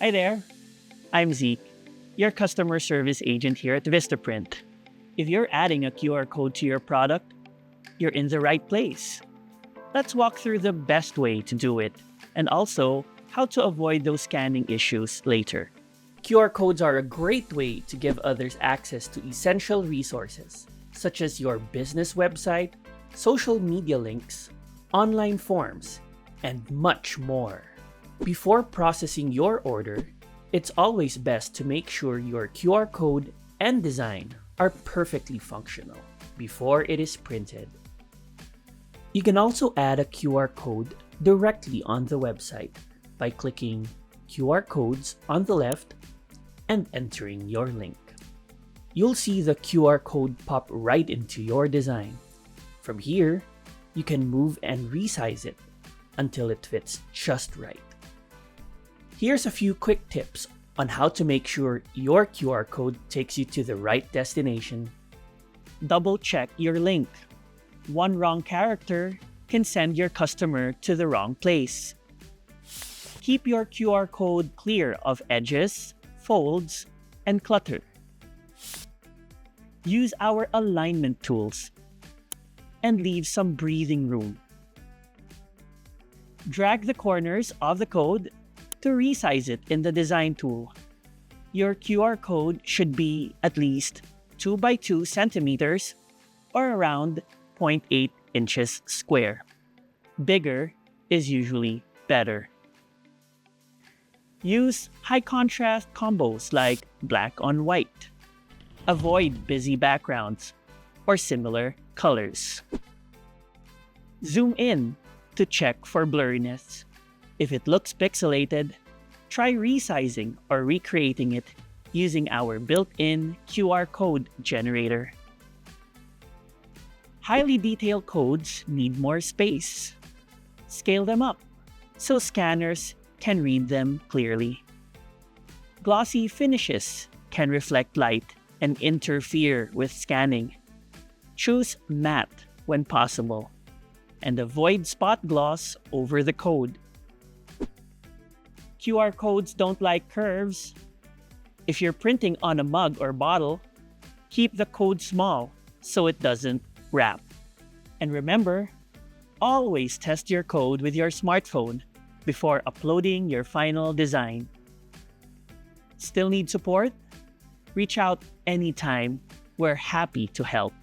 Hi there, I'm Zeke, your customer service agent here at VistaPrint. If you're adding a QR code to your product, you're in the right place. Let's walk through the best way to do it and also how to avoid those scanning issues later. QR codes are a great way to give others access to essential resources, such as your business website, social media links, online forms, and much more. Before processing your order, it's always best to make sure your QR code and design are perfectly functional before it is printed. You can also add a QR code directly on the website by clicking QR codes on the left and entering your link. You'll see the QR code pop right into your design. From here, you can move and resize it until it fits just right. Here's a few quick tips on how to make sure your QR code takes you to the right destination. Double check your link. One wrong character can send your customer to the wrong place. Keep your QR code clear of edges, folds, and clutter. Use our alignment tools and leave some breathing room. Drag the corners of the code to resize it in the design tool. Your QR code should be at least 2 by 2 centimeters or around 0.8 inches square. Bigger is usually better. Use high contrast combos like black on white. Avoid busy backgrounds or similar colors. Zoom in to check for blurriness. If it looks pixelated, try resizing or recreating it using our built-in QR code generator. Highly detailed codes need more space. Scale them up so scanners can read them clearly. Glossy finishes can reflect light and interfere with scanning. Choose matte when possible and avoid spot gloss over the code. QR codes don't like curves. If you're printing on a mug or bottle, keep the code small so it doesn't wrap. And remember, always test your code with your smartphone before uploading your final design. Still need support? Reach out anytime. We're happy to help.